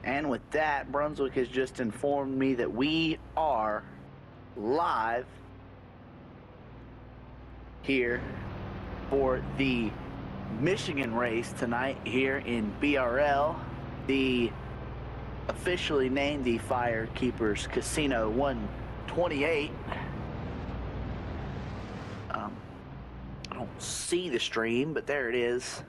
And with that, Brunswick has just informed me that we are live here for the Michigan race tonight here in BRL, the officially named the Firekeepers Casino 128. I don't see the stream, but there it is.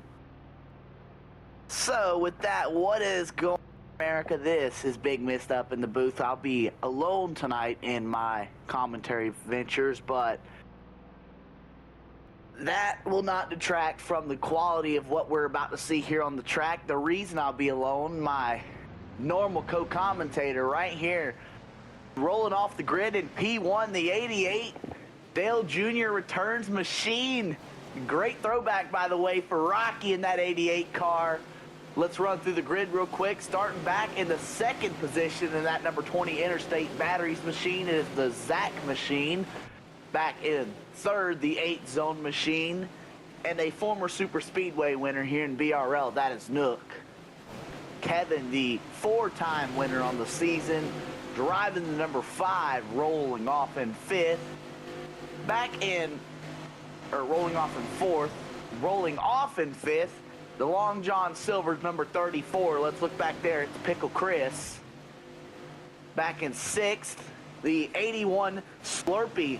So with that, what is going on, America? This is Big Mist up in the booth. I'll be alone tonight in my commentary ventures, but that will not detract from the quality of what we're about to see here on the track. The reason I'll be alone, my normal co-commentator right here, rolling off the grid in P1, the 88 Dale Jr. returns machine. Great throwback, by the way, for Rocky in that 88 car. Let's run through the grid real quick. Starting back in the second position in that number 20 Interstate Batteries machine is the Zach machine. Back in third, the 8 Zone machine. And a former Super Speedway winner here in BRL, that is Nook. Kevin, the 4-time winner on the season, driving the number 5, rolling off in 5th. Rolling off in 4th, rolling off in 5th. The Long John Silver's number 34. Let's look back there. It's Pickle Chris. Back in 6th, the 81 Slurpee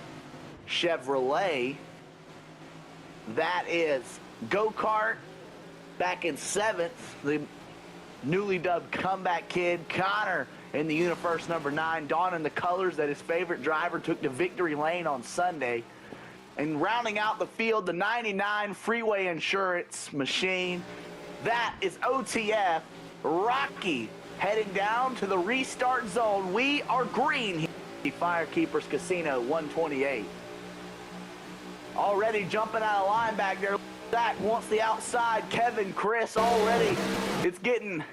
Chevrolet. That is Go-Kart. Back in 7th, the newly dubbed comeback kid, Connor, in the UniFirst number 9, donning the colors that his favorite driver took to victory lane on Sunday. And rounding out the field, the 99 Freeway Insurance machine. That is OTF. Rocky heading down to the restart zone. We are green here at the Firekeepers Casino 128. Already jumping out of line back there. Zach wants the outside. Kevin, Chris already. It's getting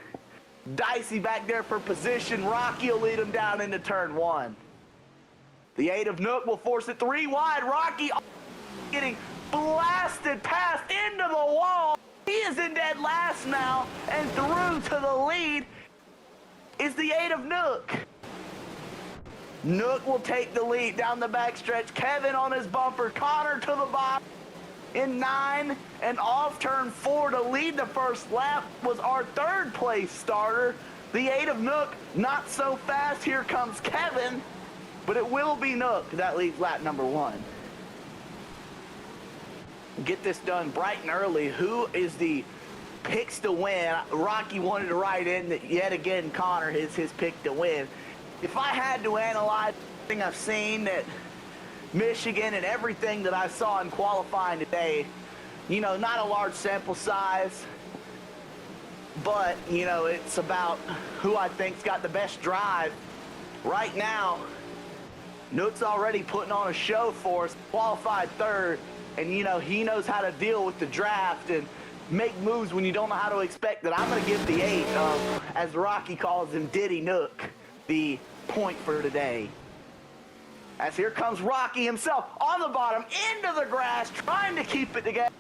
dicey back there for position. Rocky will lead him down into turn 1. The 8 of Nook will force it 3 wide. Rocky getting blasted past into the wall. He is in dead last now, and through to the lead is the 8 of Nook. Nook will take the lead down the backstretch. Kevin on his bumper. Connor to the bottom in 9, and off turn 4 to lead the first lap was our 3rd place starter, the 8 of Nook. Not so fast. Here comes Kevin. But it will be Nook that leads lap number 1. Get this done bright and early. Who is the picks to win? Rocky wanted to write in that yet again Connor is his pick to win. If I had to analyze everything I've seen at Michigan and everything that I saw in qualifying today, not a large sample size, but, it's about who I think's got the best drive. Right now, Nook's already putting on a show for us, qualified 3rd, and he knows how to deal with the draft and make moves when you don't know how to expect it. I'm going to give the 8 of, as Rocky calls him, Diddy Nook, the point for today. As here comes Rocky himself on the bottom, into the grass, trying to keep it together.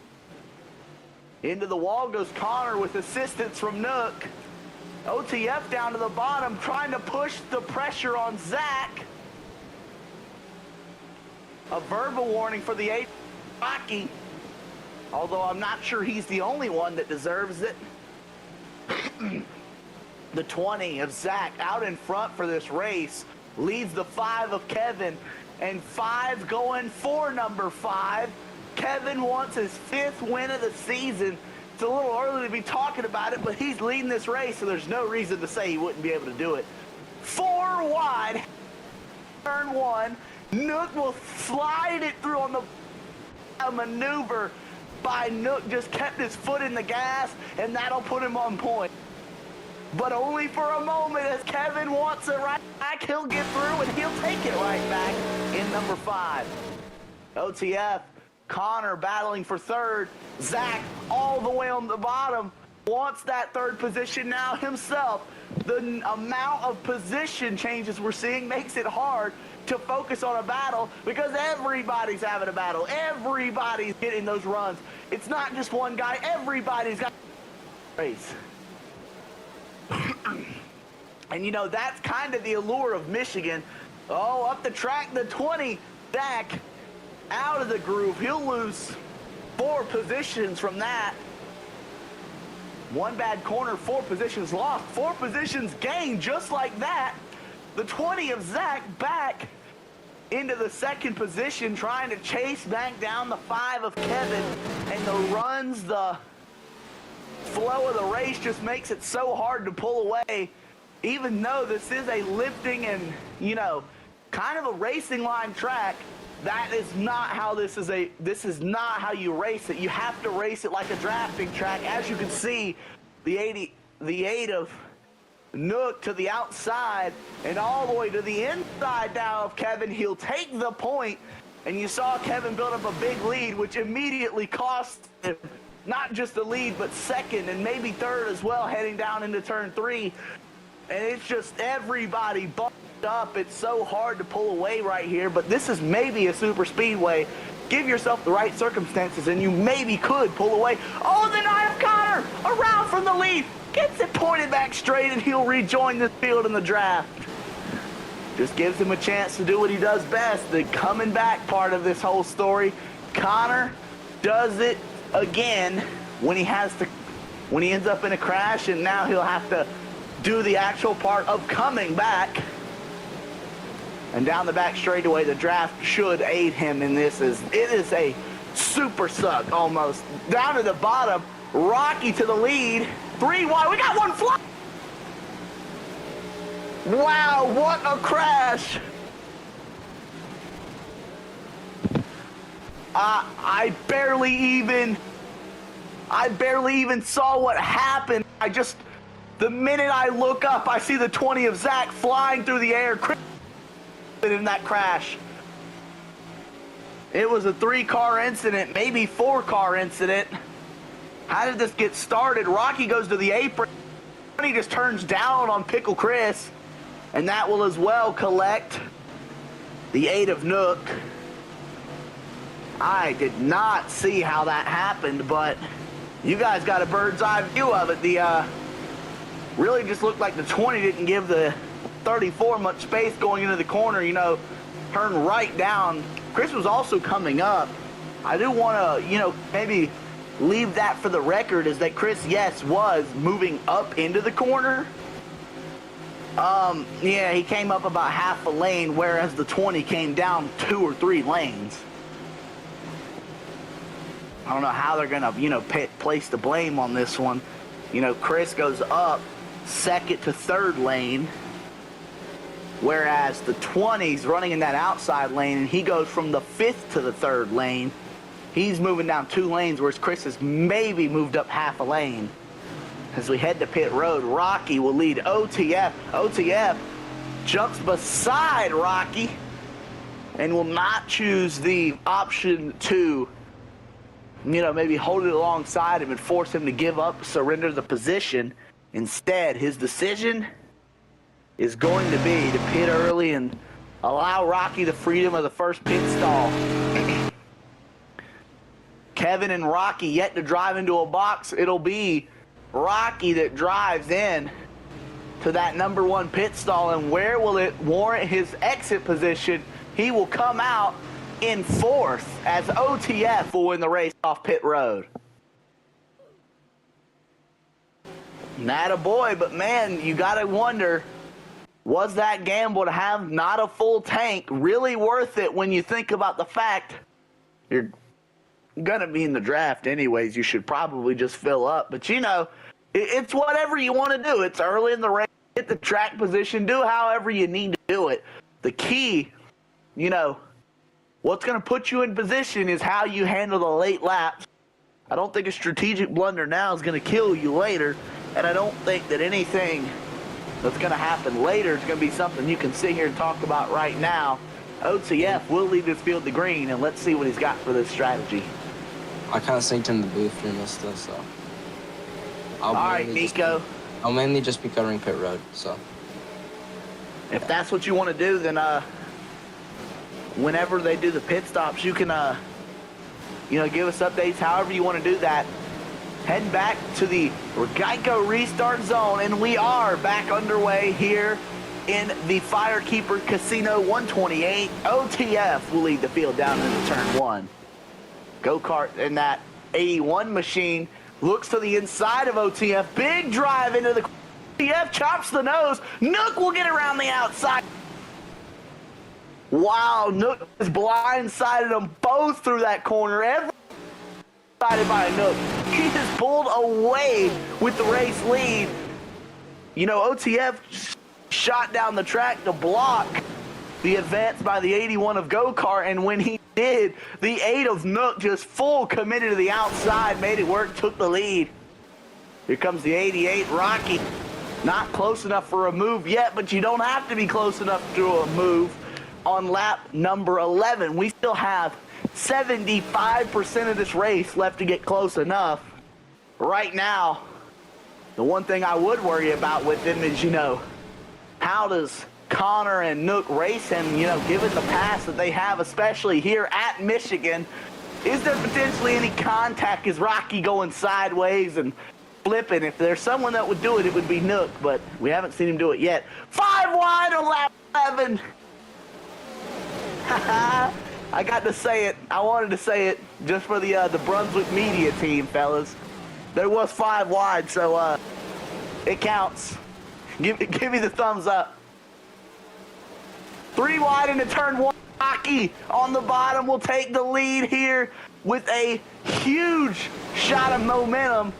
Into the wall goes Connor with assistance from Nook. OTF down to the bottom, trying to push the pressure on Zach. A verbal warning for the 8 Rocky, although I'm not sure he's the only one that deserves it. The 20 of Zach out in front for this race leads the 5 of Kevin, and 5 going for number 5. Kevin wants his 5th win of the season. It's a little early to be talking about it, but he's leading this race, so there's no reason to say he wouldn't be able to do it. 4 wide, turn 1. Nook will slide it through on the maneuver by Nook. Just kept his foot in the gas, and that'll put him on point. But only for a moment, as Kevin wants it right back. He'll get through, and he'll take it right back in number 5. OTF, Connor battling for 3rd. Zach all the way on the bottom. Wants that 3rd position now himself. The amount of position changes we're seeing makes it hard to focus on a battle, because everybody's having a battle. Everybody's getting those runs. It's not just one guy. Everybody's got a race. And, you know, that's kind of the allure of Michigan. Oh, up the track, the 20, Zach, out of the groove. He'll lose 4 positions from that. 1 bad corner, 4 positions lost, 4 positions gained, just like that. The 20 of Zach back into the 2nd position, trying to chase back down the 5 of Kevin. And the runs, the flow of the race just makes it so hard to pull away. Even though this is a lifting and, you know, kind of a racing line track, that is not how this is not how you race it. You have to race it like a drafting track. As you can see, the 8 of Nook to the outside and all the way to the inside now of Kevin. He'll take the point, and you saw Kevin build up a big lead, which immediately cost him not just the lead, but 2nd and maybe 3rd as well, heading down into turn 3. And it's just everybody bumped up. It's so hard to pull away right here, but this is maybe a super speedway. Give yourself the right circumstances and you maybe could pull away. Oh, the 9 of Connor around from the lead, gets it pointed back straight, and he'll rejoin this field in the draft. Just gives him a chance to do what he does best, the coming back part of this whole story. Connor does it again when he ends up in a crash, and now he'll have to do the actual part of coming back. And down the back straightaway, the draft should aid him in this. It is a super suck almost. Down to the bottom, Rocky to the lead. 3 wide, we got 1 fly. Wow, what a crash. I barely even saw what happened. The minute I look up, I see the 20 of Zach flying through the air in that crash. It was a 3-car incident, maybe 4-car incident. How did this get started? Rocky goes to the apron. He just turns down on Pickle Chris, and that will as well collect the 8 of Nook. I did not see how that happened, but you guys got a bird's eye view of it. The really just looked like the 20 didn't give the 34 much space going into the corner, you know, turn right down. Chris was also coming up. I do want to, you know, maybe leave that for the record, is that Chris, yes, was moving up into the corner. Yeah, he came up about half a lane, whereas the 20 came down 2 or 3 lanes. I don't know how they're going to, you know, place the blame on this one. You know, Chris goes up 2nd to 3rd lane, whereas the 20's running in that outside lane, and he goes from the 5th to the 3rd lane. He's moving down 2 lanes, whereas Chris has maybe moved up half a lane. As we head to pit road, Rocky will lead OTF. OTF jumps beside Rocky and will not choose the option to, you know, maybe hold it alongside him and force him to give up, surrender the position. Instead, his decision is going to be to pit early and allow Rocky the freedom of the first pit stall. Kevin and Rocky yet to drive into a box. It'll be Rocky that drives in to that number 1 pit stall, and where will it warrant his exit position? He will come out in 4th as OTF will win the race off pit road. Not a boy, but man, you gotta wonder, was that gamble to have not a full tank really worth it when you think about the fact you're gonna be in the draft anyways? You should probably just fill up, but you know, it's whatever you want to do. It's early in the race, get the track position, do however you need to do it. The key, you know, what's gonna put you in position is how you handle the late laps. I don't think a strategic blunder now is gonna kill you later, and I don't think that anything that's gonna happen later is gonna be something you can sit here and talk about right now. OTF will lead this field to green, and let's see what he's got for this strategy. I kind of synced in the booth during this stuff, so. All right, Nico. I'll mainly just be covering pit road, so. If that's what you want to do, then whenever they do the pit stops, you can, you know, give us updates however you want to do that. heading back to the Geico restart zone, and we are back underway here in the Firekeepers Casino 128. OTF will lead the field down into turn one. Go-kart in that 81 machine looks to the inside of OTF. Big drive into the OTF, chops the nose. Nook will get around the outside. Wow, Nook has blindsided them both through that corner. Every by a Nook. He is pulled away with the race lead. You know, OTF shot down the track to block the advance by the 81 of Go-Kart, and when he did, the 8 of Nook just full committed to the outside, made it work, took the lead. Here comes the 88, Rocky. Not close enough for a move yet, but you don't have to be close enough to a move on lap number 11. We still have 75% of this race left to get close enough. Right now, the one thing I would worry about with him is, you know, how does Connor and Nook race him, you know, given the pass that they have, especially here at Michigan. Is there potentially any contact? Is Rocky going sideways and flipping? If there's someone that would do it, it would be Nook, but we haven't seen him do it yet. 5 wide on lap 11. I got to say it. I wanted to say it just for the Brunswick media team, fellas. There was 5 wide, so it counts. Give me the thumbs up. 3 wide into turn 1. Rocky on the bottom will take the lead here with a huge shot of momentum.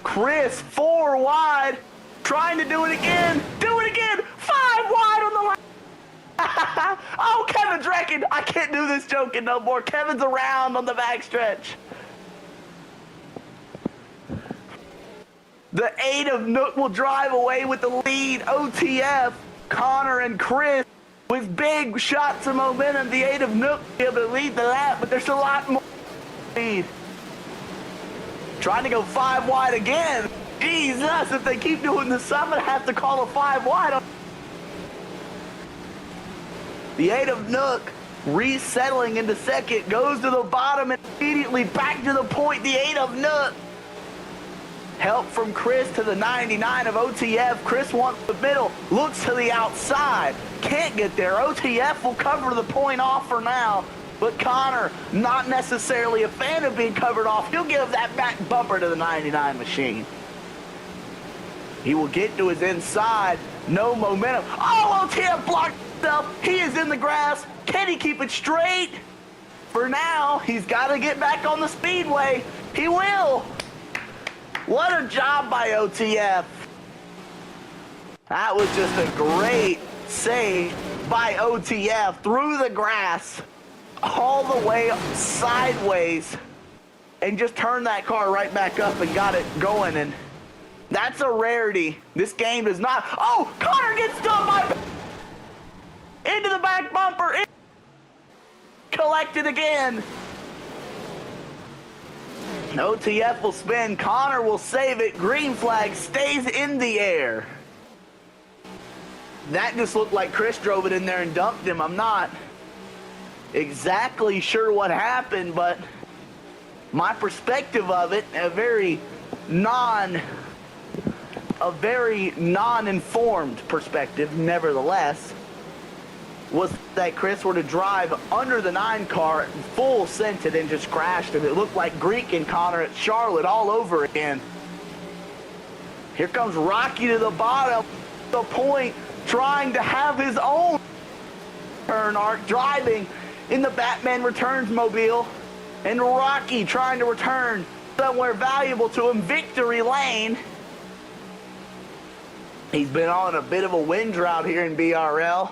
Chris 4 wide, trying to do it again. Do it again. 5 wide on the line. Oh, Kevin's wrecking. I can't do this joking no more. Kevin's around on the backstretch. The 8 of Nook will drive away with the lead. OTF, Connor and Chris with big shots of momentum. The 8 of Nook will be able to lead the lap, but there's a lot more lead. Trying to go 5 wide again. Jesus, if they keep doing this, I'm going to have to call a 5 wide. The 8 of Nook resettling into second, goes to the bottom and immediately back to the point. The 8 of Nook. Help from Chris to the 99 of OTF. Chris wants the middle, looks to the outside. Can't get there. OTF will cover the point off for now. But Connor, not necessarily a fan of being covered off. He'll give that back bumper to the 99 machine. He will get to his inside. No momentum. Oh, OTF blocked himself. He is in the grass. Can he keep it straight? For now, he's got to get back on the speedway. He will. What a job by OTF. That was just a great save by OTF through the grass, all the way sideways, and just turned that car right back up and got it going. And that's a rarity. This game does not. Oh, Connor gets done by into the back bumper. Collected again. OTF will spin. Connor will save it. Green flag stays in the air. That just looked like Chris drove it in there and dumped him. I'm not exactly sure what happened, but my perspective of it, a very non-informed perspective, nevertheless, was that Chris were to drive under the 9 car, full scented, and just crashed him. It looked like Greek and Connor at Charlotte all over again. Here comes Rocky to the bottom, the point, trying to have his own turn arc, driving in the Batman Returns mobile, and Rocky trying to return somewhere valuable to him, victory lane. He's been on a bit of a wind drought here in BRL.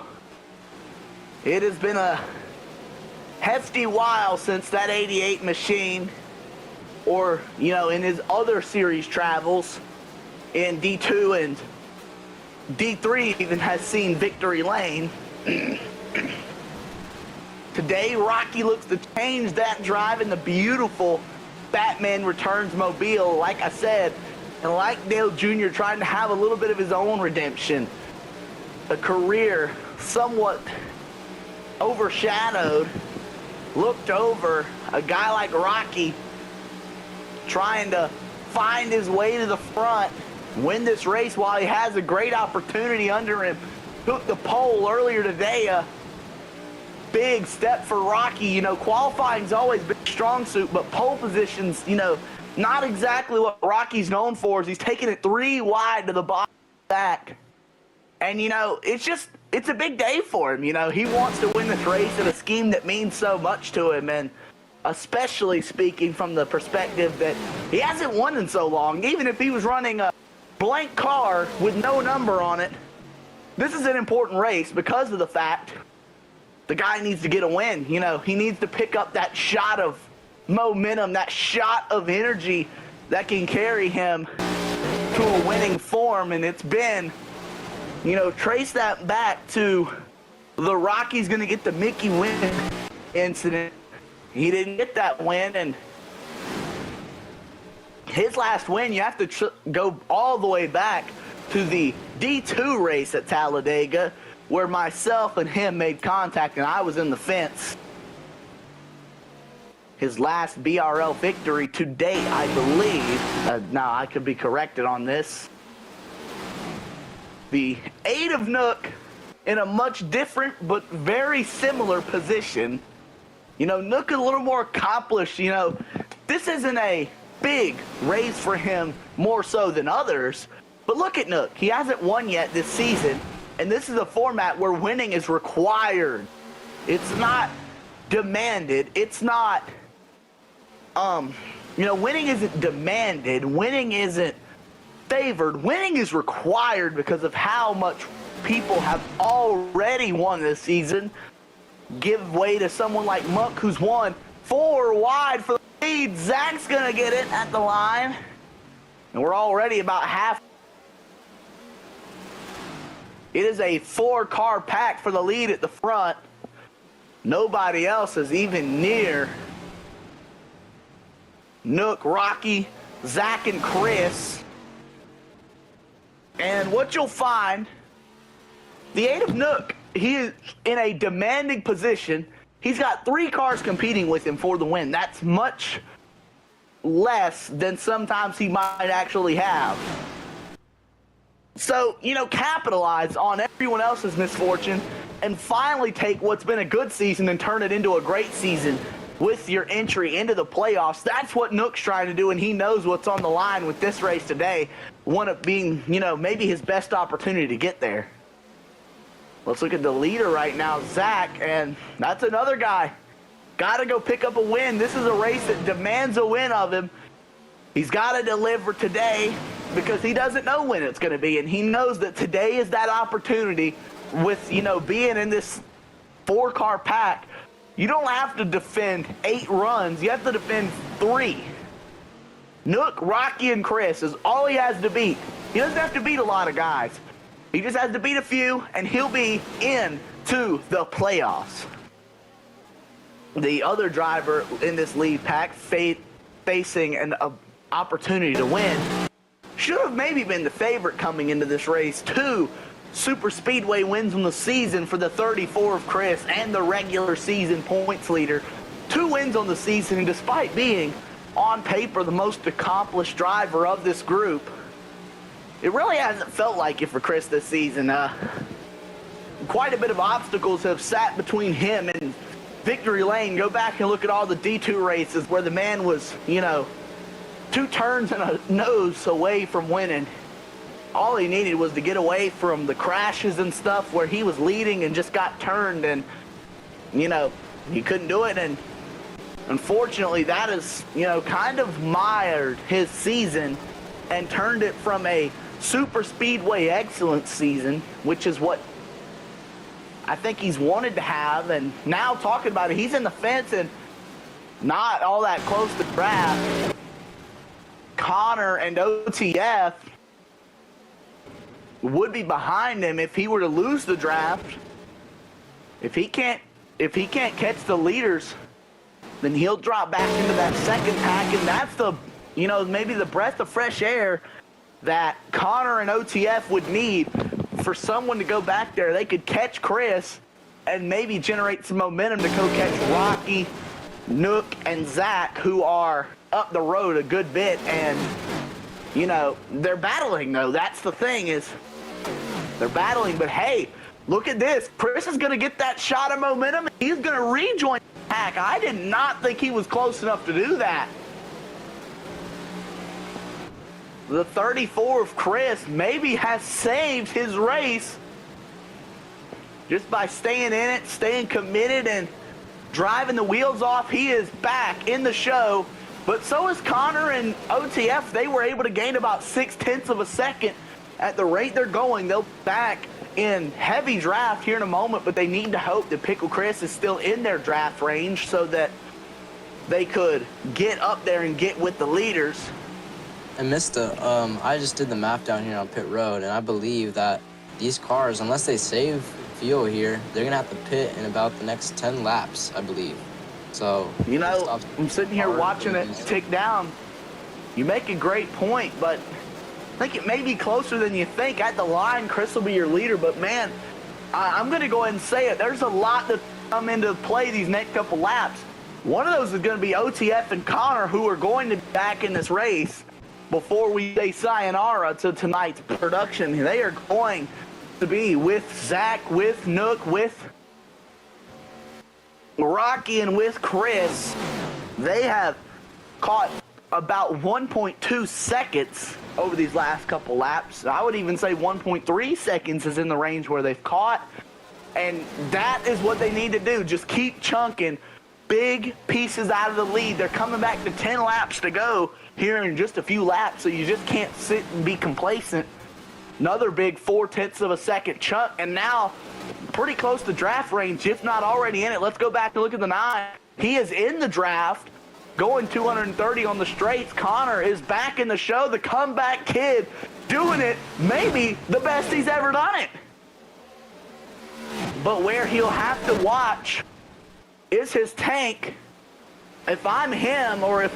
It has been a hefty while since that 88 machine, or, you know, in his other series travels in D2 and D3 even has seen victory lane. Today, Rocky looks to change that drive in the beautiful Batman Returns mobile, like I said, and like Dale Jr. trying to have a little bit of his own redemption. A career somewhat overshadowed, looked over, a guy like Rocky trying to find his way to the front, win this race while he has a great opportunity under him. Took the pole earlier today. A big step for Rocky. You know, qualifying's always been a strong suit, but pole positions, you know, not exactly what Rocky's known for. Is he's taking it 3 wide to the bottom back. And, you know, it's a big day for him. You know, he wants to win this race in a scheme that means so much to him. And especially speaking from the perspective that he hasn't won in so long. Even if he was running a blank car with no number on it, this is an important race because of the fact the guy needs to get a win. You know, he needs to pick up that shot of momentum, that shot of energy that can carry him to a winning form. And it's been, you know, trace that back to the Rocky's going to get the Mickey win incident. He didn't get that win, and his last win, you have to go all the way back to the D2 race at Talladega, where myself and him made contact, and I was in the fence. His last BRL victory to date, I believe. Now, I could be corrected on this. The 8 of Nook in a much different but very similar position. You know, Nook is a little more accomplished. You know, this isn't a big race for him more so than others. But look at Nook. He hasn't won yet this season. And this is a format where winning is required. It's not demanded. It's not, you know, winning isn't demanded. Winning isn't favored. Winning is required because of how much people have already won this season. Give way to someone like Monk, who's won 4 wide for the lead. Zach's gonna get it at the line, and we're already about half. It is a 4-car pack for the lead at the front. Nobody else is even near Nook, Rocky, Zach, and Chris. And what you'll find, the 8 of Nook, he is in a demanding position. He's got 3 cars competing with him for the win. That's much less than sometimes he might actually have. So, you know, capitalize on everyone else's misfortune and finally take what's been a good season and turn it into a great season with your entry into the playoffs. That's what Nook's trying to do, and he knows what's on the line with this race today. One of being, you know, maybe his best opportunity to get there. Let's look at the leader right now, Zach, and that's another guy. Got to go pick up a win. This is a race that demands a win of him. He's got to deliver today because he doesn't know when it's going to be, and he knows that today is that opportunity with, you know, being in this 4-car pack. You don't have to defend 8 runs. You have to defend 3. Nook, Rocky, and Chris is all he has to beat. He doesn't have to beat a lot of guys. He just has to beat a few, and he'll be into the playoffs. The other driver in this lead pack facing an opportunity to win should have maybe been the favorite coming into this race. 2 super speedway wins on the season for the 34 of Chris and the regular season points leader. 2 wins on the season, and despite being on paper the most accomplished driver of this group, it really hasn't felt like it for Chris this season. Quite a bit of obstacles have sat between him and victory lane. Go back and look at all the D2 races where the man was, you know, 2 turns and a nose away from winning. All he needed was to get away from the crashes and stuff where he was leading and just got turned, and, you know, he couldn't do it. And unfortunately, that has, you know, kind of mired his season and turned it from a super speedway excellence season, which is what I think he's wanted to have. And now talking about it, he's in the fence and not all that close to draft. Connor and OTF would be behind him if he were to lose the draft. If he can't catch the leaders, then he'll drop back into that second pack, and that's the, you know, maybe the breath of fresh air that Connor and OTF would need for someone to go back there. They could catch Chris and maybe generate some momentum to go catch Rocky, Nook, and Zach, who are up the road a good bit. And you know, they're battling, though. That's the thing is they're battling. But, hey, look at this. Chris is going to get that shot of momentum. He's going to rejoin the pack. I did not think he was close enough to do that. The 34 of Chris maybe has saved his race just by staying in it, staying committed, and driving the wheels off. He is back in the show. But so is Connor and OTF. They were able to gain about 0.6 of a second. At the rate they're going, they'll be back in heavy draft here in a moment, but they need to hope that Pickle Chris is still in their draft range so that they could get up there and get with the leaders. And Mista, I just did the math down here on pit road, and I believe that these cars, unless they save fuel here, they're gonna have to pit in about the next 10 laps, I believe. So, you know, I'm sitting here watching it tick down. You make a great point, but I think it may be closer than you think. At the line, Chris will be your leader, but man, I'm going to go ahead and say it. There's a lot that come into play these next couple laps. One of those is going to be OTF and Connor, who are going to be back in this race before we say sayonara to tonight's production. They are going to be with Zach, with Nook, with Rocky, and with Chris. They have caught about 1.2 seconds over these last couple laps. I would even say 1.3 seconds is in the range where they've caught. And that is what they need to do. Just keep chunking big pieces out of the lead. They're coming back to 10 laps to go here in just a few laps, so you just can't sit and be complacent. Another big 0.4 of a second chunk, and now pretty close to draft range, if not already in it. Let's go back and look at the 9. He is in the draft, going 230 on the straights. Connor is back in the show, the comeback kid, doing it maybe the best he's ever done it. But where he'll have to watch is his tank. If I'm him, or if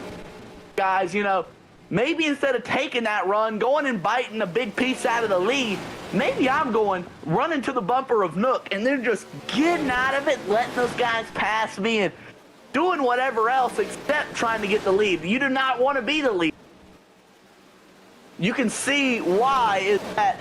guys, you know, maybe instead of taking that run, going and biting a big piece out of the lead, maybe I'm going running to the bumper of Nook, and they're just getting out of it, letting those guys pass me, and doing whatever else except trying to get the lead. You do not want to be the lead. You can see why is that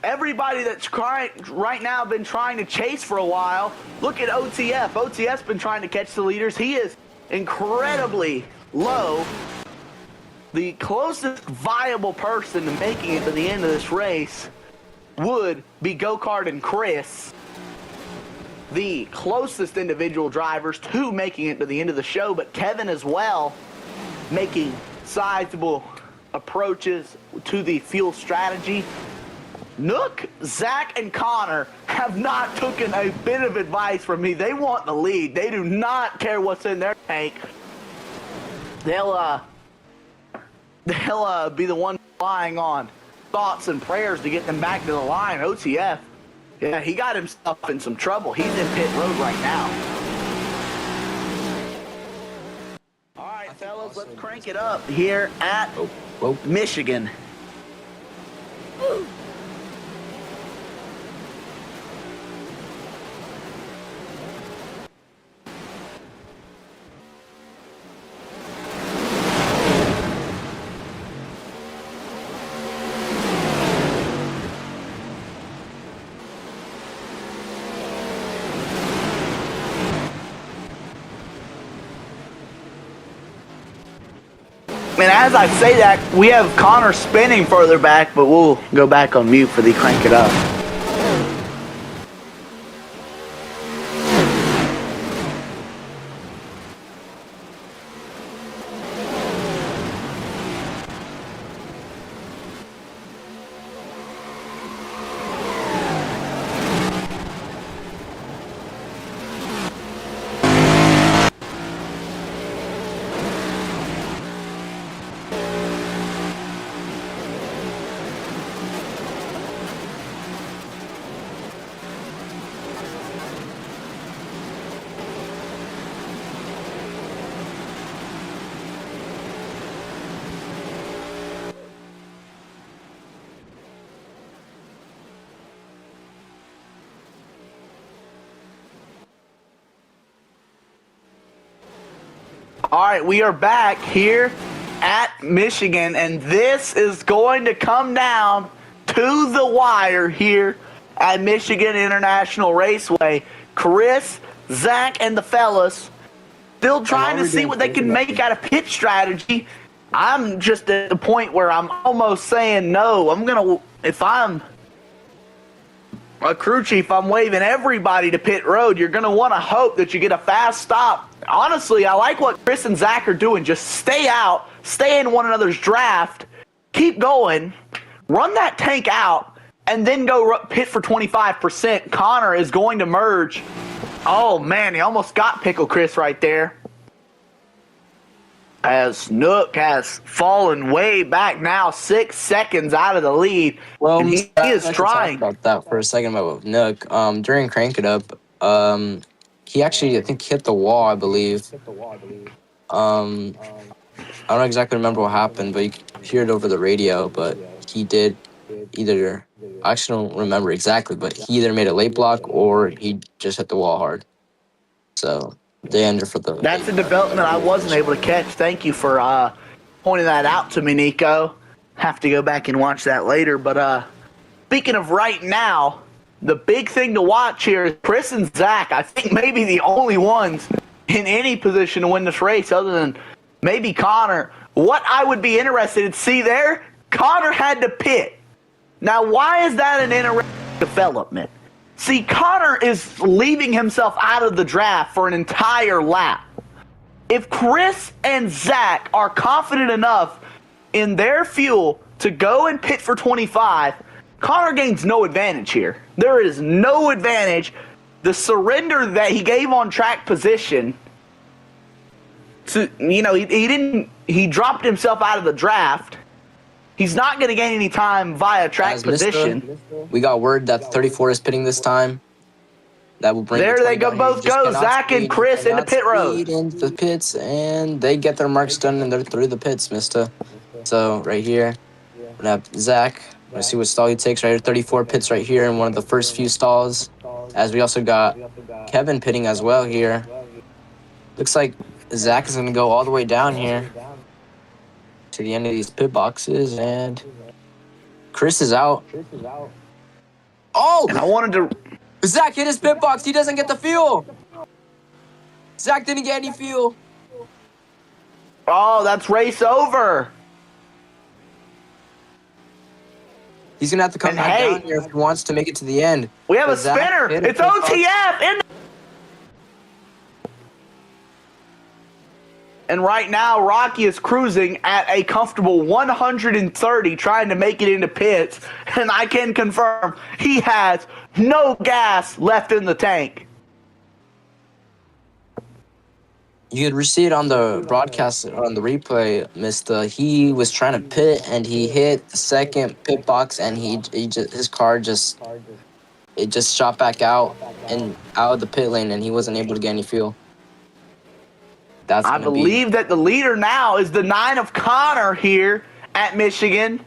everybody that's right now been trying to chase for a while. Look at OTF. OTF's been trying to catch the leaders. He is incredibly low. The closest viable person to making it to the end of this race would be Go-Kart and Chris, the closest individual drivers to making it to the end of the show, but Kevin as well, making sizable approaches to the fuel strategy. Nook, Zach, and Connor have not taken a bit of advice from me. They want the lead. They do not care what's in their tank. They'll be the one relying on thoughts and prayers to get them back to the line. OTF, yeah, he got himself in some trouble. He's in pit road right now. All right, fellas, let's crank it up here at Michigan. And as I say that, we have Connor spinning further back, but we'll go back on mute for the crank it up. All right, we are back here at Michigan, and this is going to come down to the wire here at Michigan International Raceway. Chris, Zach, and the fellas still trying to see what they can make out of pit strategy. I'm just at the point where I'm almost saying no. If I'm a crew chief, I'm waving everybody to pit road. You're going to want to hope that you get a fast stop. Honestly, I like what Chris and Zach are doing. Just stay out, stay in one another's draft, keep going, run that tank out, and then go pit for 25%. Connor is going to merge. Oh, man, he almost got Pickle Chris right there. As Nook has fallen way back now, 6 seconds out of the lead. Well, and he is trying. Talk about that for a second about Nook. During Crank It Up, he actually, I think, hit the wall, I believe. I don't exactly remember what happened, but you could hear it over the radio. But he did either, I actually don't remember exactly, but he either made a late block or he just hit the wall hard. So they ended for the. That's a development I wasn't able to catch. Thank you for pointing that out to me, Nico. Have to go back and watch that later. But speaking of right now, the big thing to watch here is Chris and Zach. I think maybe the only ones in any position to win this race other than maybe Connor. What I would be interested to see there, Connor had to pit. Now, why is that an interesting development? See, Connor is leaving himself out of the draft for an entire lap. If Chris and Zach are confident enough in their fuel to go and pit for 25, Connor gains no advantage here. There is no advantage. The surrender that he gave on track position, he dropped himself out of the draft. He's not going to gain any time via track position. We got word that 34 is pitting this time. That will bring. There they go, both go. Zach and Chris into pit road. Into the pits, and they get their marks done, and they're through the pits, mister. So right here, we're gonna have Zach. Let's see what stall he takes right here. 34 pits right here in one of the first few stalls. As we also got Kevin pitting as well here. Looks like Zach is going to go all the way down here to the end of these pit boxes, and Chris is out. Oh! And I wanted to... Zach hit his pit box. He doesn't get the fuel. Zach didn't get any fuel. Oh, that's race over. He's going to have to come back down here if he wants to make it to the end. We have a spinner. It's OTF. And right now, Rocky is cruising at a comfortable 130, trying to make it into pits. And I can confirm he has no gas left in the tank. You could see it on the broadcast, on the replay, Mister. He was trying to pit, and he hit the second pit box, and his car just shot back out of the pit lane, and he wasn't able to get any fuel. I believe that the leader now is the 9 of Connor here at Michigan.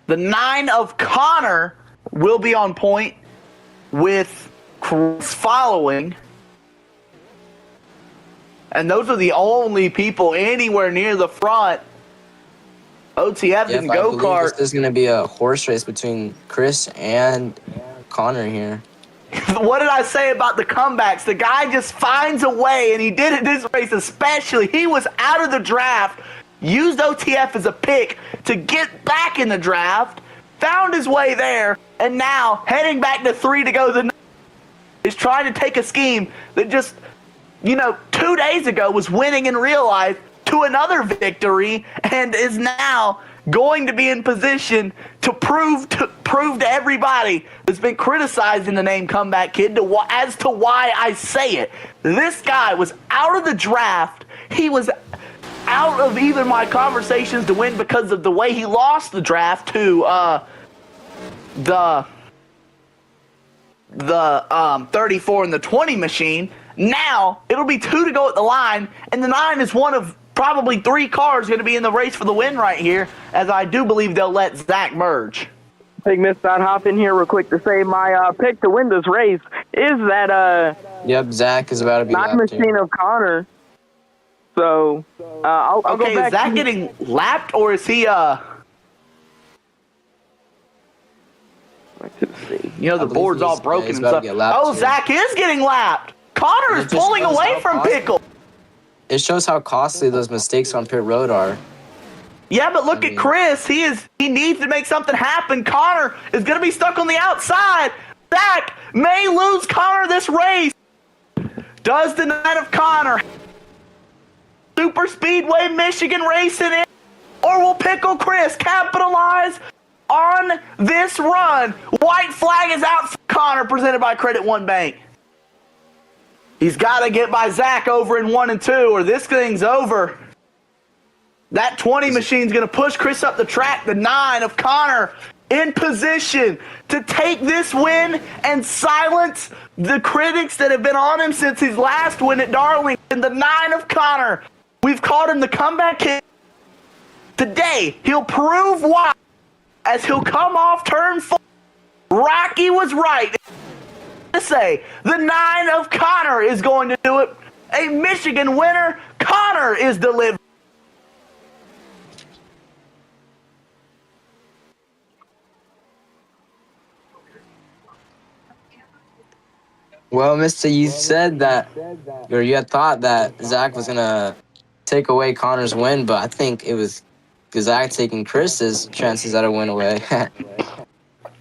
The 9 of Connor will be on point with Chris following. And those are the only people anywhere near the front. OTF and go-kart. This is going to be a horse race between Chris and Connor here. What did I say about the comebacks? The guy just finds a way, and he did it this race especially. He was out of the draft, used OTF as a pick to get back in the draft, found his way there, and now heading back to 3 to go. Is trying to take a scheme that just, 2 days ago was winning in real life to another victory, and is now going to be in position to prove to everybody that's been criticizing the name Comeback Kid as to why I say it. This guy was out of the draft. He was out of even my conversations to win because of the way he lost the draft to the 34 and the 20 machine. Now it'll be 2 to go at the line, and the 9 is one of probably 3 cars going to be in the race for the win right here, as I do believe they'll let Zach merge. Big Miss, I'd hop in here real quick to say my pick to win this race is that Yep, Zach is about to be not machine of Connor. So I'll go Okay, back. is that getting lapped or is he you know, the believe board's all he's broken and about to stuff. get lapped Oh, too. Zach is getting lapped. Connor And is it just pulling shows away how from costly- Pickle. It shows how costly those mistakes on pit road are. Yeah, but look at Chris. He needs to make something happen. Connor is going to be stuck on the outside. Zach may lose Connor this race. Does the night of Connor Super Speedway Michigan racing in? Or will Pickle Chris capitalize on this run? White flag is out for Connor, presented by Credit One Bank. He's got to get by Zach over in 1 and 2, or this thing's over. That 20 machine's going to push Chris up the track. The 9 of Connor in position to take this win and silence the critics that have been on him since his last win at Darlington. The 9 of Connor. We've called him the comeback kid. Today, he'll prove why as he'll come off turn 4. Rocky was right to say the 9 of Connor is going to do it. A Michigan winner. Connor is delivering. Well, Mister, you said that, or you had thought that Zach was gonna take away Connor's win, but I think it was Zach taking Chris's chances at a win away.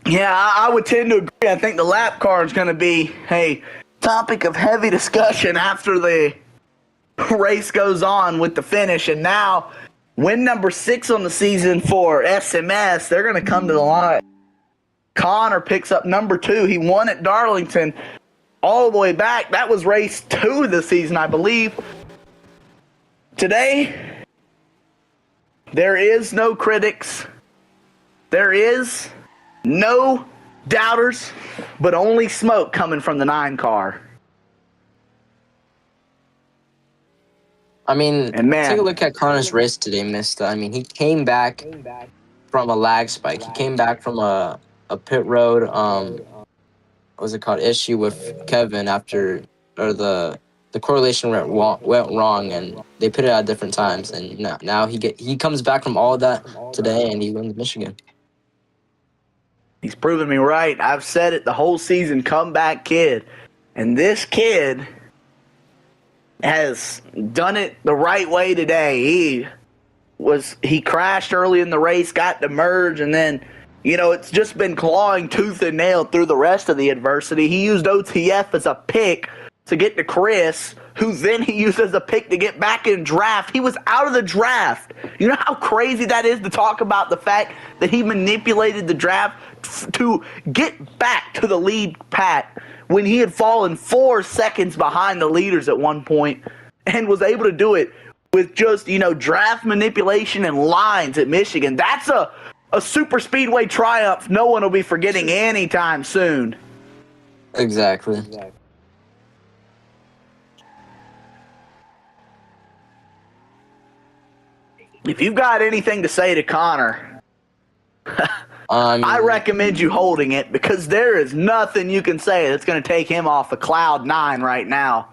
Yeah, I would tend to agree. I think the lap car is going to be a topic of heavy discussion after the race goes on with the finish. And now, win number 6 on the season for SMS, they're going to come to the line. Connor picks up number 2. He won at Darlington all the way back. That was race 2 of the season, I believe. Today, there is no critics. There is no doubters, but only smoke coming from the 9 car. I mean, And man, take a look at Connor's race today, Mister. I mean, he came back from a lag spike. He came back from a pit road, what was it called, issue with Kevin after, or the correlation went wrong, and they put it at different times. And now he comes back from all of that today, and he wins Michigan. he's proven me right. I've said it the whole season, comeback kid. And this kid has done it the right way today. He crashed early in the race, got to merge, and then, you know, it's just been clawing tooth and nail through the rest of the adversity. He used OTF as a pick to get to Chris, who then he used as a pick to get back in draft. He was out of the draft. You know how crazy that is to talk about the fact that he manipulated the draft to get back to the lead pack when he had fallen 4 seconds behind the leaders at one point and was able to do it with just, you know, draft manipulation and lines at Michigan. That's a super speedway triumph no one will be forgetting anytime soon. Exactly. If you've got anything to say to Connor, I recommend you holding it, because there is nothing you can say that's going to take him off of cloud 9 right now.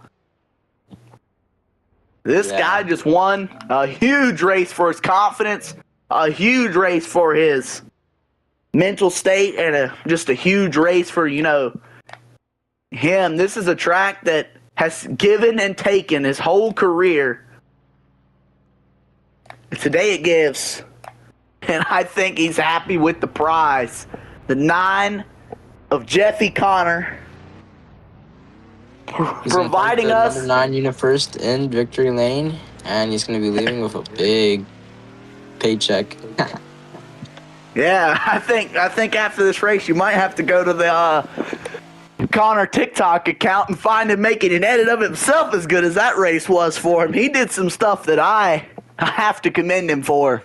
This guy just won a huge race for his confidence, a huge race for his mental state, and just a huge race for, you know, him. This is a track that has given and taken his whole career. Today it gives. And I think he's happy with the prize. The 9 of Jeffy Connor. Providing us number 9 unit first in victory lane, and he's going to be leaving with a big paycheck. Yeah, I think after this race you might have to go to the Connor TikTok account and find him making an edit of himself as good as that race was for him. He did some stuff that I have to commend him for.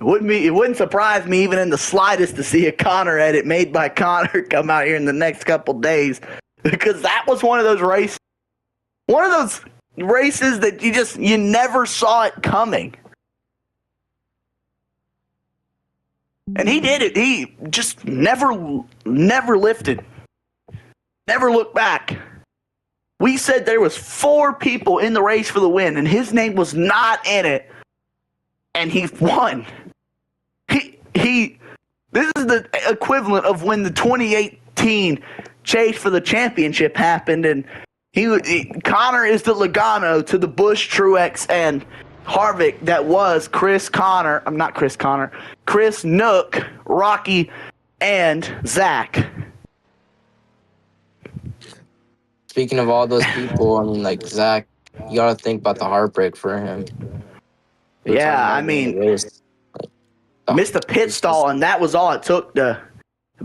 It wouldn't surprise me even in the slightest to see a Connor edit made by Connor come out here in the next couple days, because that was one of those races that you never saw it coming. And he did it. He just never lifted. Never looked back. We said there was 4 people in the race for the win, and his name was not in it, and he won. This is the equivalent of when the 2018 chase for the championship happened, and Connor is the Logano to the Busch, Truex, and Harvick that was Chris Nook, Rocky, and Zach. Speaking of all those people, I mean, like Zach, you got to think about the heartbreak for him. Yeah, I mean, missed a pit stall, and that was all it took to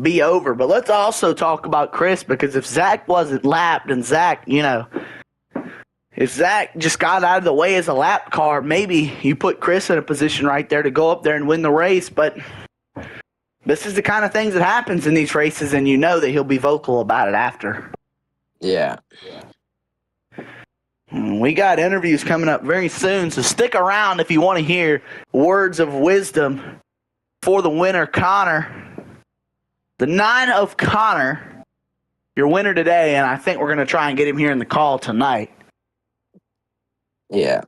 be over. But let's also talk about Chris, because if Zach wasn't lapped and Zach, if Zach just got out of the way as a lap car, maybe you put Chris in a position right there to go up there and win the race. But this is the kind of things that happens in these races, and you know that he'll be vocal about it after. Yeah. We got interviews coming up very soon, so stick around if you want to hear words of wisdom for the winner, Connor. The 9 of Connor, your winner today, and I think we're going to try and get him here in the call tonight. Yeah.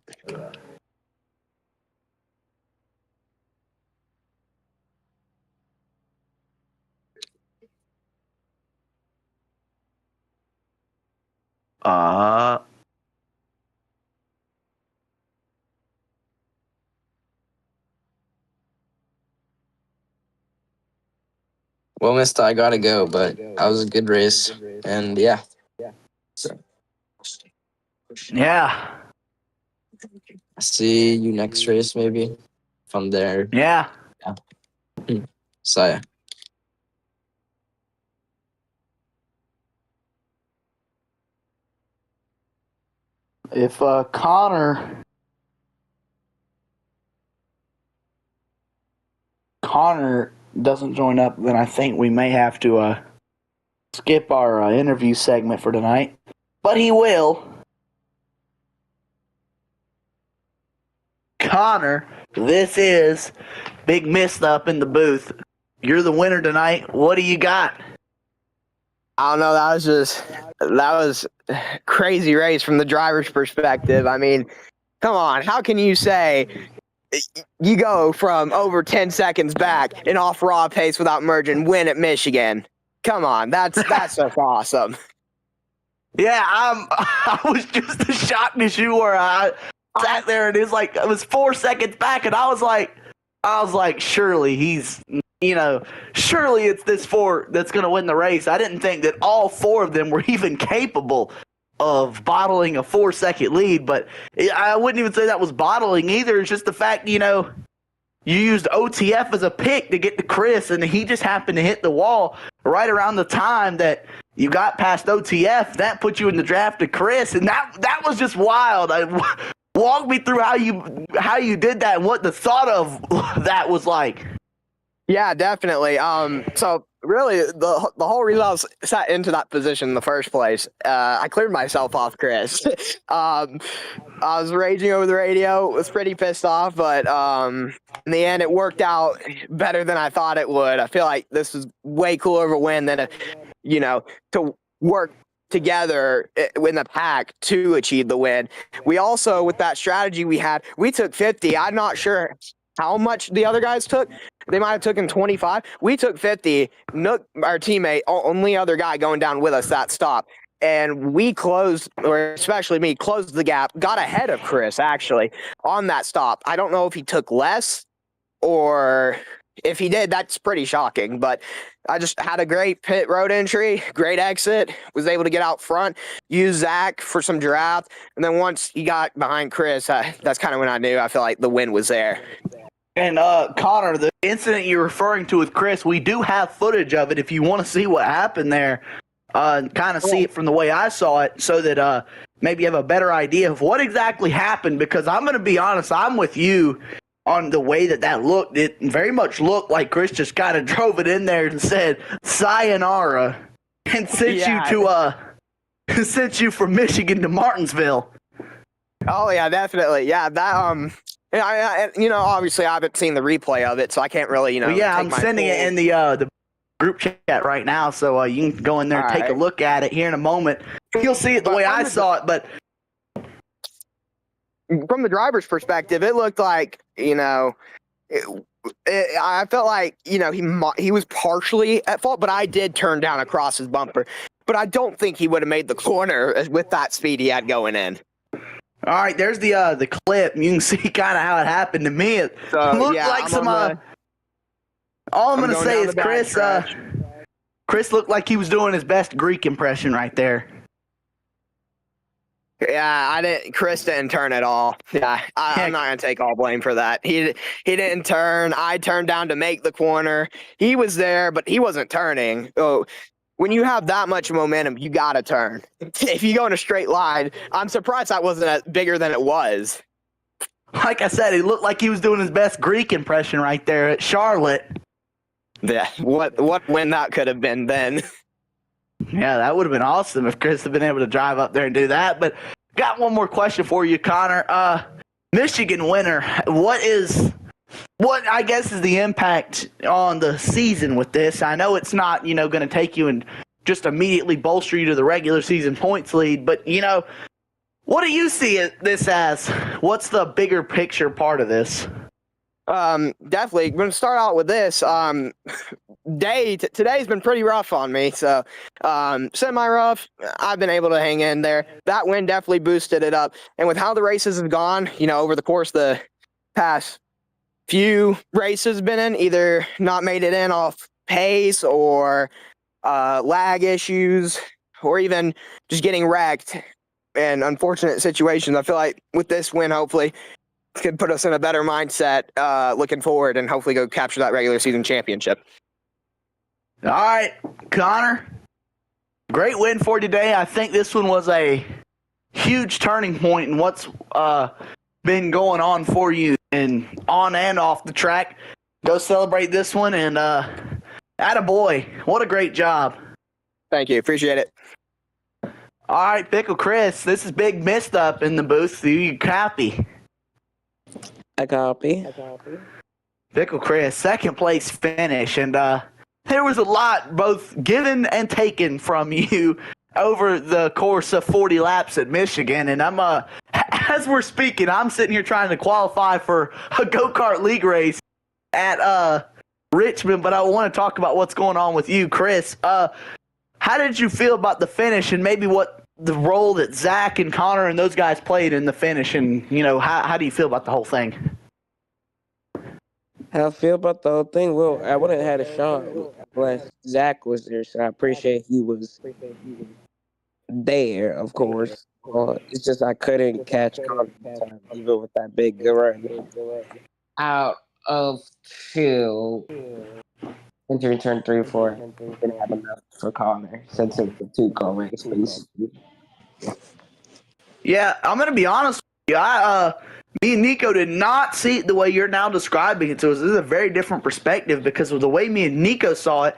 Well, mister, I gotta go, but that was a good race, and yeah. So, Yeah. see you next race, maybe, if I'm there. Yeah. So, yeah. If Connor doesn't join up, then I think we may have to skip our interview segment for tonight. But he will. Connor, this is Big Mist up in the booth. You're the winner tonight. What do you got? I don't know. That was crazy race from the driver's perspective. I mean, come on. How can you say you go from over 10 seconds back and off raw pace without merging, win at Michigan? Come on. That's just awesome. Yeah, I was just as shocked as you were. I sat there and it was 4 seconds back, and I was like, surely he's, surely it's this 4 that's going to win the race. I didn't think that all 4 of them were even capable of bottling a 4-second lead, but I wouldn't even say that was bottling either. It's just the fact, you used OTF as a pick to get to Chris, and he just happened to hit the wall right around the time that you got past OTF. That put you in the draft to Chris, and that was just wild. Walk me through how you did that and what the thought of that was like. Yeah, definitely. So really, the whole reason I was sat into that position in the first place, I cleared myself off Chris. I was raging over the radio, was pretty pissed off, but in the end, it worked out better than I thought it would. I feel like this was way cooler of a win than to work together in the pack to achieve the win. We also, with that strategy we had, we took 50. I'm not sure how much the other guys took. They might have taken 25. We took 50. Nook, our teammate, only other guy going down with us that stop. And we closed, or especially me, closed the gap, got ahead of Chris, actually, on that stop. I don't know if he took less, or if he did, that's pretty shocking. But I just had a great pit road entry, great exit, was able to get out front, use Zach for some draft. And then once he got behind Chris, that's kind of when I knew I feel like the win was there. And Connor, the incident you're referring to with Chris, we do have footage of it if you want to see what happened there, and kind of see it from the way I saw it, so that maybe you have a better idea of what exactly happened. Because I'm going to be honest, I'm with you on the way that looked. It very much looked like Chris just kind of drove it in there and said sayonara and sent you from Michigan to Martinsville. Oh yeah, definitely. Yeah, that obviously I haven't seen the replay of it, so I can't really, Well, yeah, I'm sending it in the group chat right now, so you can go in there and take a look at it here in a moment. You'll see it the But way from I the- saw it, but From the driver's perspective, it looked like, I felt like, he was partially at fault, but I did turn down across his bumper. But I don't think he would have made the corner with that speed he had going in. all right, there's the clip. You can see kind of how it happened to me. It So, looked yeah, like I'm some. on All I'm I'm gonna going say down is the back stretch. Chris looked like he was doing his best Greek impression right there. Yeah, Chris didn't turn at all. Yeah, I'm not gonna take all blame for that. He didn't turn. I turned down to make the corner. He was there, but he wasn't turning. Oh, when you have that much momentum, you gotta turn. If you go in a straight line, I'm surprised that wasn't bigger than it was. Like I said, he looked like he was doing his best Greek impression right there at Charlotte. Yeah, what win that could have been then. Yeah, that would have been awesome if Chris had been able to drive up there and do that. But got one more question for you, Connor. Michigan winner. What I guess is the impact on the season with this? I know it's not, going to take you and just immediately bolster you to the regular season points lead, but what do you see this as? What's the bigger picture part of this? Definitely. Going to start out with this. Today's been pretty rough on me, so semi-rough. I've been able to hang in there. That win definitely boosted it up. And with how the races have gone, over the course of the past few races been in, either not made it in off pace or lag issues, or even just getting wrecked in unfortunate situations. I feel like with this win, hopefully, could put us in a better mindset looking forward and hopefully go capture that regular season championship. All right, Connor, great win for today. I think this one was a huge turning point in what's been going on for you and on and off the track. Go celebrate this one and attaboy. What a great job. Thank you. Appreciate it. All right, Pickle Chris, this is Big Mist up in the booth. You copy? I copy. Pickle Chris, second place finish, and there was a lot both given and taken from you over the course of 40 laps at Michigan, and I'm as we're speaking, I'm sitting here trying to qualify for a go-kart league race at Richmond, but I want to talk about what's going on with you, Chris. How did you feel about the finish, and maybe what the role that Zach and Connor and those guys played in the finish, and how do you feel about the whole thing? How I feel about the whole thing? Well, I wouldn't have had a shot unless Zach was there, so I appreciate he was there, of course. It's just I couldn't catch Connor in time, even with that big run. Out of two, entering turn 3 or 4, didn't have enough for Connor since it was a 2-car race, basically. Yeah, I'm going to be honest with you. Me and Nico did not see it the way you're now describing it to us. This is a very different perspective because of the way me and Nico saw it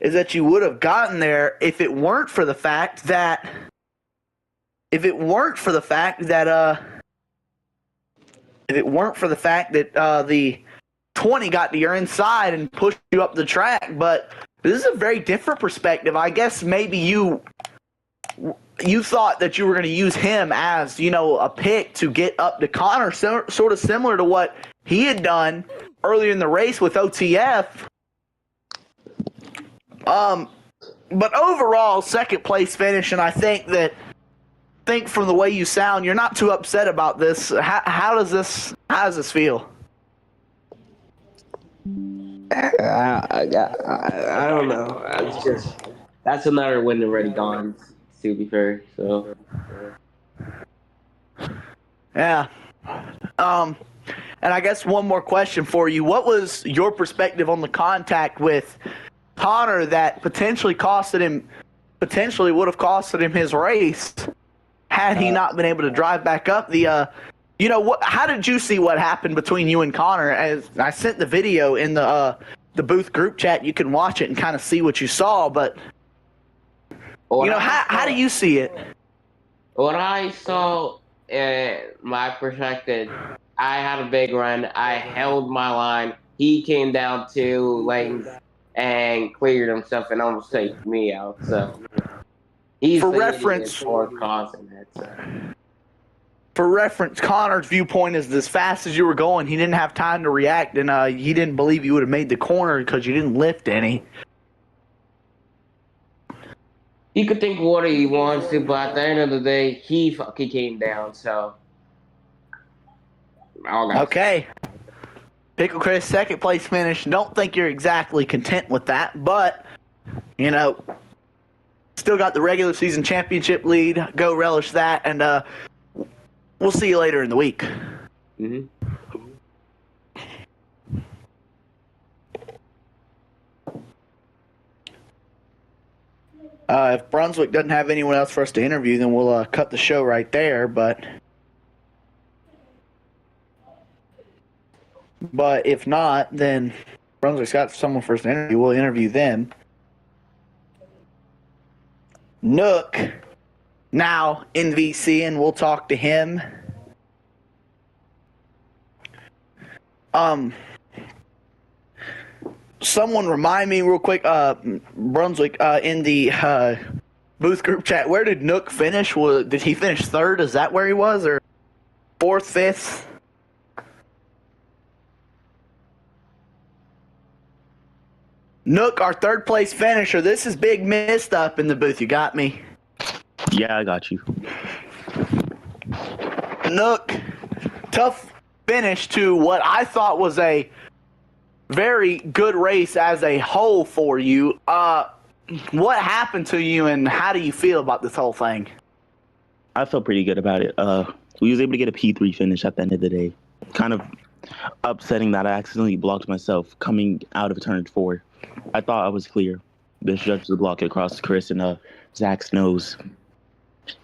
is that you would have gotten there if it weren't for the fact that the 20 got to your inside and pushed you up the track. But this is a very different perspective. I guess maybe you thought that you were going to use him as, a pick to get up to Connor, sort of similar to what he had done earlier in the race with OTF. But overall, second place finish, and I think from the way you sound, you're not too upset about this. How does this feel? I don't know. It's just that's another win already gone. To be fair, so yeah. And I guess one more question for you: what was your perspective on the contact with Connor that potentially would have costed him his race had he not been able to drive back up the? How did you see what happened between you and Connor? As I sent the video in the booth group chat, you can watch it and kind of see what you saw. But how do you see it? What I saw, my perspective, I had a big run. I held my line. He came down 2 lanes and cleared himself and almost taked me out. So He's For the reference- idiot for causing that. So. For reference, Connor's viewpoint is as fast as you were going, he didn't have time to react, and he didn't believe you would have made the corner because you didn't lift any. He could think what he wants to, but at the end of the day, he fucking came down. So. Okay. Pickle Chris, second place finish. Don't think you're exactly content with that, but, you know, still got the regular season championship lead. Go relish that, and we'll see you later in the week. Mm-hmm. If Brunswick doesn't have anyone else for us to interview, then we'll cut the show right there, But if not, then Brunswick's got someone for us to interview. We'll interview them. Nook, now in VC, and we'll talk to him. Someone remind me real quick, Brunswick, in the booth group chat, where did Nook finish? Did he finish third? Is that where he was, or fourth, fifth? Nook, our third place finisher. This is Big Mist up in the booth. You got me? Yeah, I got you. Nook, tough finish to what I thought was a very good race as a whole for you. What happened to you, and how do you feel about this whole thing? I felt pretty good about it. We was able to get a P3 finish at the end of the day. Kind of upsetting that I accidentally blocked myself coming out of turn 4. I thought I was clear. The judge would block it across Chris and Zach's nose.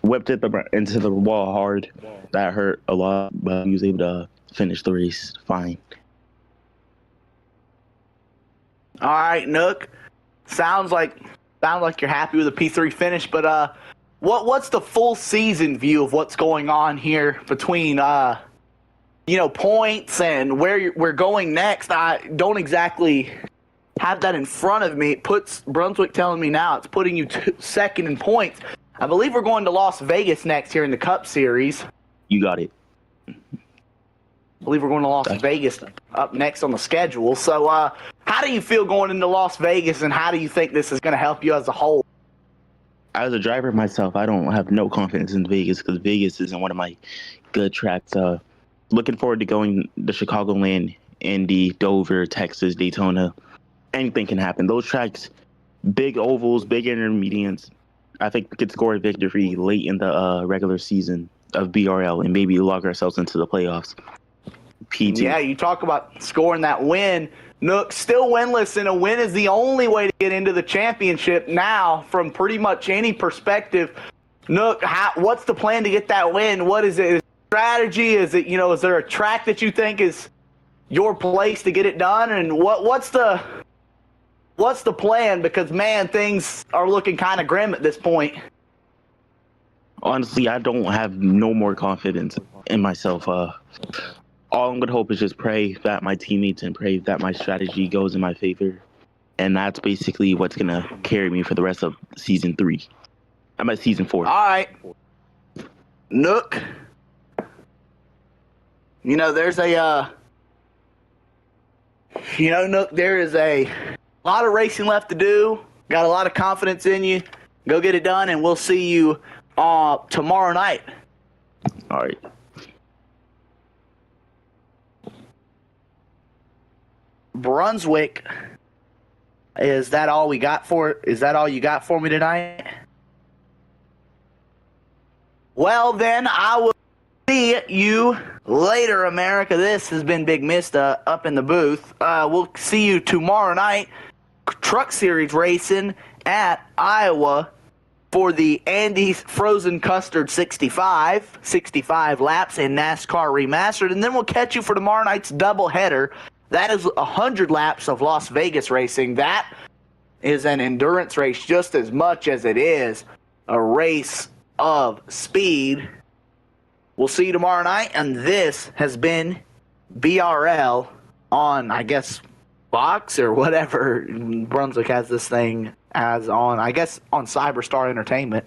Whipped it into the wall hard. That hurt a lot, but he was able to finish the race fine. All right, Nook. Sounds like you're happy with the P3 finish, but what's the full season view of what's going on here between points and where we're going next? I don't exactly have that in front of me. It puts Brunswick telling me now it's putting you second in points. I believe we're going to Las Vegas next here in the Cup Series. You got it. I believe we're going to Las Vegas up next on the schedule. So how do you feel going into Las Vegas, and how do you think this is going to help you as a whole? As a driver myself, I don't have no confidence in Vegas because Vegas isn't one of my good tracks. Looking forward to going to Chicagoland, Indy, Dover, Texas, Daytona. Anything can happen. Those tracks, big ovals, big intermediates. I think we could score a victory late in the regular season of BRL and maybe log ourselves into the playoffs. P2. Yeah, you talk about scoring that win. Nook, still winless, and a win is the only way to get into the championship now from pretty much any perspective. Nook, what's the plan to get that win? What is it? Is it strategy? Is it, is there a track that you think is your place to get it done? And what's the plan? Because, man, things are looking kind of grim at this point. Honestly, I don't have no more confidence in myself. All I'm going to hope is just pray that my teammates and pray that my strategy goes in my favor. And that's basically what's going to carry me for the rest of season 3. I'm at season 4. All right. Nook. There's Nook, there is a lot of racing left to do. Got a lot of confidence in you. Go get it done, and we'll see you tomorrow night. All right. Brunswick, is that all you got for me tonight? Well, then I will see you later, America. This has been Big Mista up in the booth. We'll see you tomorrow night. Truck Series racing at Iowa for the Andes Frozen Custard 65 laps in NASCAR Remastered. And then we'll catch you for tomorrow night's doubleheader. That is 100 laps of Las Vegas racing. That is an endurance race just as much as it is a race of speed. We'll see you tomorrow night, and this has been BRL on, I guess, Fox or whatever Brunswick has this thing as on, I guess, on Cyberstar Entertainment.